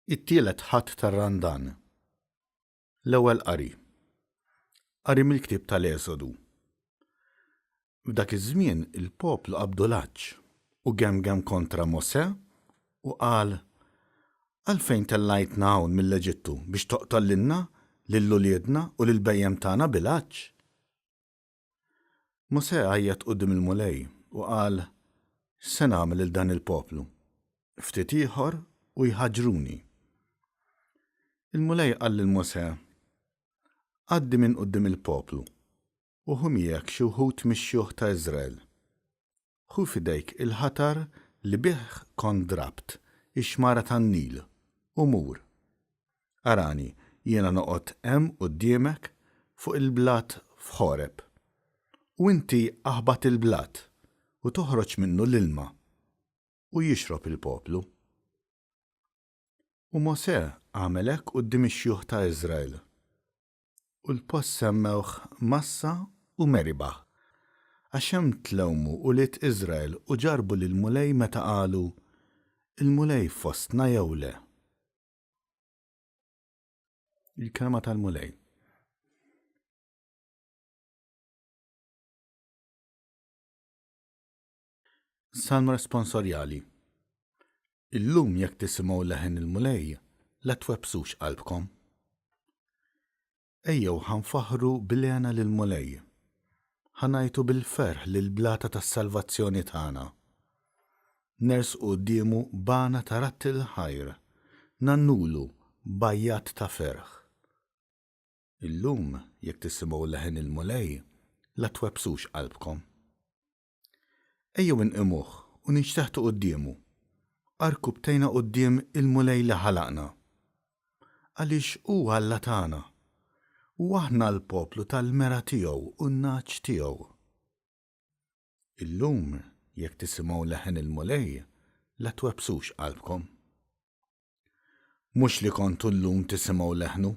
It-tielet ħadd tar-Randan. L-ewwel qari. Qari mill-ktieb tal-Eżodu. F'dak iż-żmien il-poplu qabdu laġġ u gemgem kontra Mosè u qal: Għalfejn tellajtna hawn mill-Eġittu biex toqtolilna lill-uliedna u lill-bejjem tagħna bil-għaġġ? Mosè għajjed quddiem il-mulej u qal: Se nagħmel lil dan il-poplu? Ftit ieħor u jħaġruni. Il-mulej qal lil Mosè: Għaddi minn quddiem il-poplu u ħu miegħek xi wħud mix-xjuħ ta' Iżrael. Ħu f'idejk il-ħatar li bih kont drabt ix-xmara tan-Nil u mur. Arani jiena noqgħod hemm quddiemek fuq il-blat f'Ħoreb. U inti aħbad il-blat u toħroġ minnu l-ilma u jixrob il-poplu. U Mosè għamel hekk quddiem ix-xjuħ ta' Iżrael. U l-post semmewh Massa u Meribah, għax hemm tlewmu ulied Iżrael u ġarbu lill-mulej meta qalu: Il-mulej fostna jew le. Il-kelma tal-mulej. Salm responsorjali. Illum jekk tisimgħu leħen il-mulej, la twebsux qalbkom. Ejjew ħanfaħru bil-għena lill-mulej. Ħanajtu bil-ferħ lill-blata tas-salvazzjoni tagħna. Nersqu qudiemu bana ta' ratti l-ħajr, nannulu bajjat ta' ferħ. Illum jekk tisimgħu leħen il-mulej, la twebsux qalbkom. Ejjew inqimuh u nixteħtu qudiemu. Arku btejna quddiem il-mulej li ħalaqna. Għaliex huwa Alla tagħna u aħna l-poplu tal-mera tiegħu u n-naċ tiegħu. Illum jekk tisimgħu leħen il-mulej, la twebsux qalbkom. Mhux li kontu llum tisimgħu leħnu,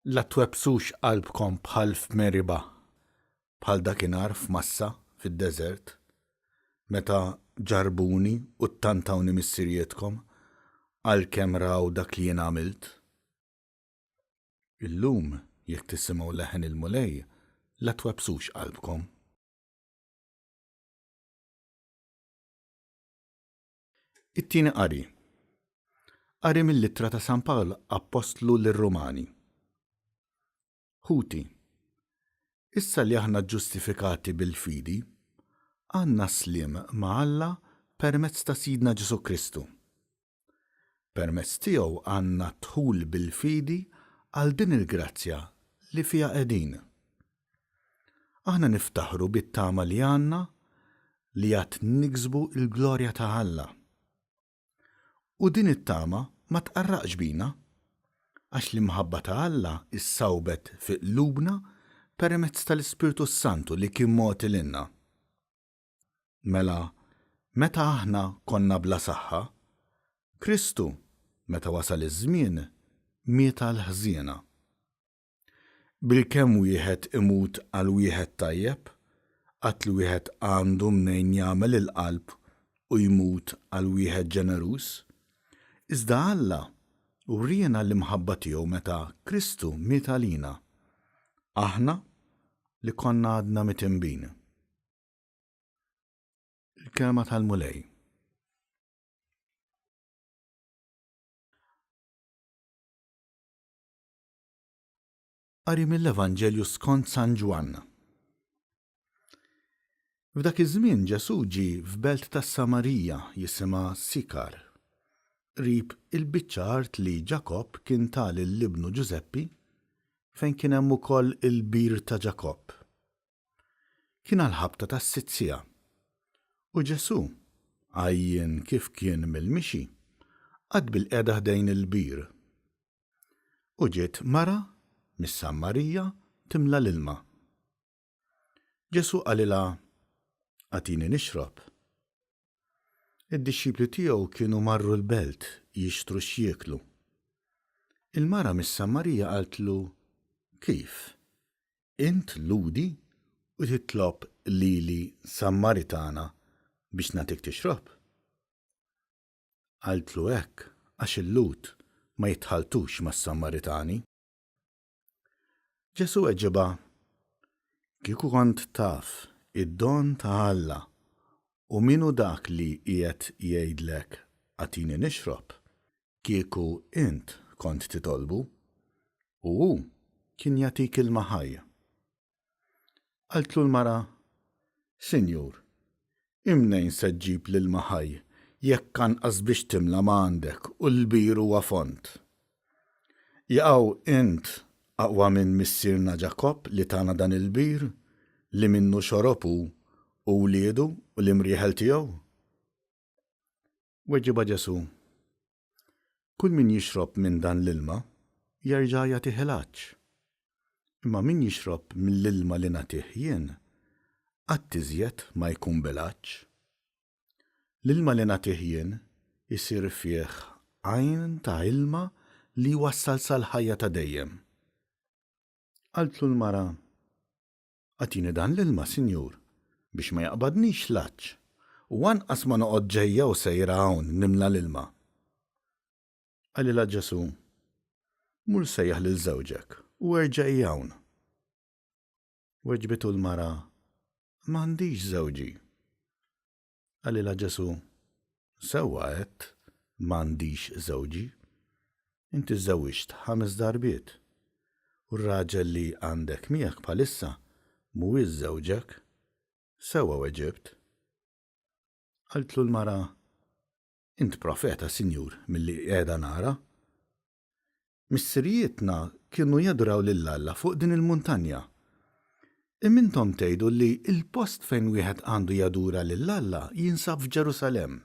la twebsux qalbkom bħal f'Meribah, bħal dakinhar f'Massa fid-deżert, meta ġarbuni u ttantawni mis-sirjetkom għalkemm raw dak li jien għamilt. Illum jekk tisimgħu leħen il-mulej, la twebsux qalbkom. It-tieni qari. Qari mill-Littra ta' San Pawl Apostlu lir-Rumani. Ħuti. Issa li aħna ġustifikati bil-fidi, għandna slim ma' Alla permezz ta' Sidna Ġesu Kristu. Permezz tiegħu għandna dħul bil-fidi għal din il-grazzja li fiha qegħdin. Aħna niftaħru bit-tama li għandna li għad niksbu l-glorja ta' Alla. U din it-tama ma tqarraqx bina, għax l-imħabba ta' Alla issawbet fi qlubna permezz tal-Ispiritu Santu li kien mogħti lilna. Mela, meta aħna konna bla saħħa, Kristu, meta wasal iż-żmien, mieta l-ħżiena. Bilkemm wieħed imut għal wieħed tajjeb, qatt li wieħed għandu mnejn jagħmel il-qalb u jmut għal wieħed ġeneruż, iżda Alla urriena l-imħabba tiegħu meta Kristu miet għalina. Aħna li konna għadna mitinbin. Il-kelma tal-mulej. Qari mill-Evanġelju skont San Ġwann. F'dak iż-żmien Ġesu ġie f'belt tas-Samarija jisimha Sikar, qrib il-biċċa art li Ġakob kien ta' lill-ibnu Ġuseppi fejn kien hemm ukoll il-bir ta' Ġakob. Kien għall-ħabta tas-sitzija. U Ġesu, għajjen kif kien mill-mixi, għad bil-qiegħda ħdejn il-bir. U ġiet mara mis-Samarija timla l-ilma. Ġesu qalilha: Għatini nixrob. Id-dixxipli tiegħu kienu marru l-belt jixtru x'jieklu. Il-mara mis-Samarija qaltlu: Kif? Int ludi u titlob lili Samaritana biex nagħtik tixrob? Qaltlu hekk għax il-lut ma jitħaltux mas-Sammaritani. Ġesu eġiba, kieku kont taf id-don ta' Alla u minu dak li qiegħed jgħidlek għatini nixrob, kieku int kont titolbu u hu kien jagħtik ilma ħajja. Qaltlu l-mara, Sinjur, imnejn se ġġib l-ilma ħajj jekk kanqas biex timla ma għandek u l-bir huwa font. Jaqgħu int aqwa minn missierna Ġakob li tana dan il-bir li minnu xorob u wliedu u l-imrieħel tiegħu? Weġġiba Ġesu, kull min jixrob minn dan l-ilma jerġa' jagħtih ħelaġġ. Imma min jixrob mill-ilma li nagħtih jien qatt iżjed ma jkun belaġġ. L-ilma li nagħtih jien isir fih għajn ta' ilma li wassal sal-ħajja ta' dejjem. Qaltlu l-mara, għatini dan l-ilma, Sinjur, biex ma jaqbadnix laġġ u anqas ma noqgħod ġejja u sejra hawn nimla l-ilma. Għalilha Ġesu, mur sejjaħ lil żewġek u erġa'i hawn. Weġbitu l-mara, m'għandix żewġi. Għalilha Ġesu, sewwa għedt m'għandix żewġi. Inti żżewwiġt 5 darbiet u r-raġel li għandek miegħek bħalissa mhuwiex żewġek. Sewwa weġibt. Qaltlu l-mara, int profeta, Sinjur, milli qiegħda nara. Missirietna kienu jadoraw lil Alla fuq din il-muntanja. Immintom tgħidu li il-post fejn wieħed għandu jadura lil Alla jinsab f'Ġerusalemm.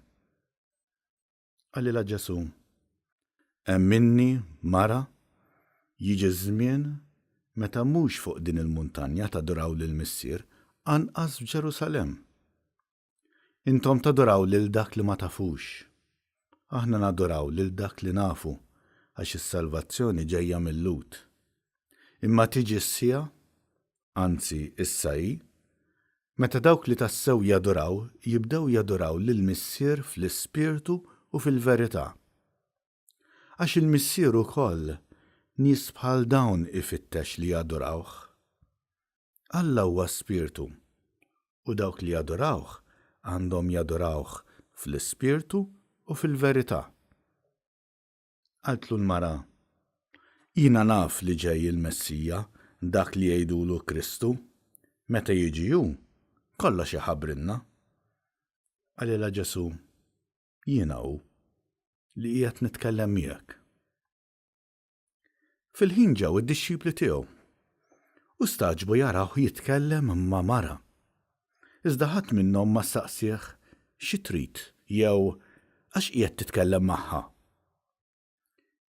Għalilha Ġesu, hemm minni, mara, jiġi żmien meta mhux fuq din il-muntanja tadoraw lill-Missier anqas f'Ġerusalemm. Intom tadoraw lil dak li ma tafux. Aħna nadoraw lil dak li nafu għax is-salvazzjoni ġejja mill-Lut. Imma tiġi s-sija, anzi issa hi, meta dawk li tassew jadoraw jibdew jadoraw lill-Missier fl-ispirtu u fil-verità. Għax il-Missier ukoll nies bħal dawn ifittex li jadorawh. Alla huwa spirtu u dawk li jadorawh għandhom jadorawh fl-ispirtu u fil-verità. Qaltlu l-mara, jiena naf li ġej il-Messija, dak li jgħidulu Kristu, meta jiġi hu kollox iħabbrilna. Għalilha Ġesu, jiena hu li qiegħed nitkellem miegħek. Fil-ħin ġew id-dixxipli tiegħu u staġbu jaraw jitkellem ma' mara. Iżda ħadd minnhom ma staqsih xi trid jew għax qiegħed titkellem magħha.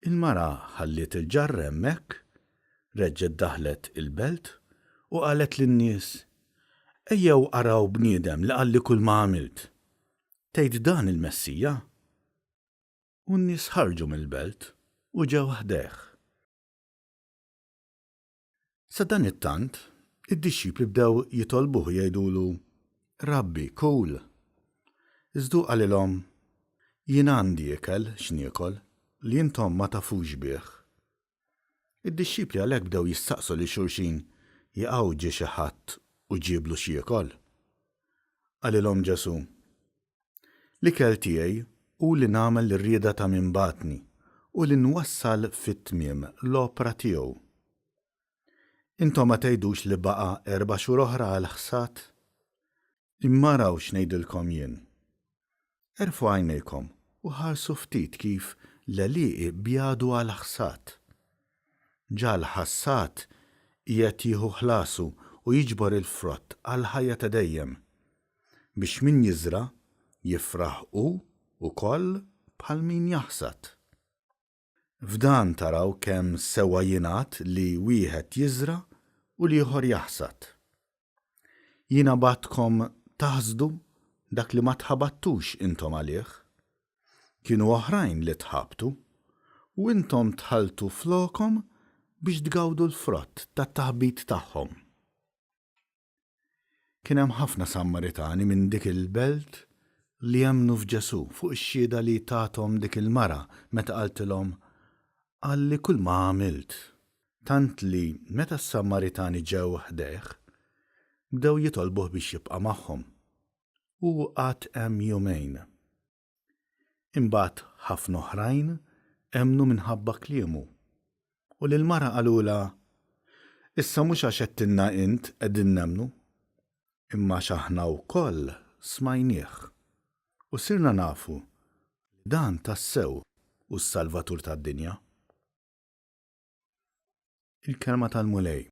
Il-mara ħalliet il-ġarr hemmhekk, reġġet daħlet il-belt u qalet lin-nies, ejjew araw bniedem li qalli kull ma għamilt. Tgħid dan il-Messija? U n-nies ħarġu mill-belt u ġew ħdejh. Sa dan it-tant, id-dixxipli bdew jitolbuh jgħidulu, Rabbi, kul. Iżdu qalilhom, jien għandi ikel x'niekol li intom ma tafux bih. Id-dixxipli għalhekk bdew jistaqsu li xulxin jaqgħu ġie xi ħadd u ġieblu xi jiekol. Qalilhom Ġesu, l-ikel tiegħi hu li nagħmel ir-rieda ta' min batni u li nwassal fit-tmiem l-opra tiegħu. Intom ma tgħidux li baqa' 4 xhur oħra għal ħsad? Imma raw x'ngħidilkom jien. Erfgħu għajnejkom u ħarsu ftit kif l-għalieqi bjadu għal ħsad. Ġa l-ħassat qiegħed jieħu ħlasu u jiġbor il-frott għal ħajja ta' dejjem biex min jiżra jifraħ hu wkoll bħal min jaħsad. F'dan taraw kemm sewwa jingħad li wieħed jiżra u li ieħor jaħsad. Jiena bagħtkom taħsdu dak li ma tħabattux intom għalih. Kienu oħrajn li tħabtu u intom tħaltu flokhom biex tgawdu l-frott tat-taħbit tagħhom. Kien hemm ħafna Sammaritani minn dik il-belt li jemmnu f'Ġesu fuq ix-xhieda li tagħthom dik il-mara meta qaltilhom għalli kull ma għamilt. Tant li meta s-Sammaritani ġew ħdeħ, bdew jitolbuh biex jibqa' magħhom. U għad hemm jumejn. Imbagħad ħafna oħrajn emnu minħabba kliemu. U lil-mara qalula, issa mhux għax qedtilna int qegħdin nemmnu, imma x'aħna wkoll smajnieh. U sirna nafu li dan tassew u s-Salvatur tad-dinja. Il-kelma tal-Mulej.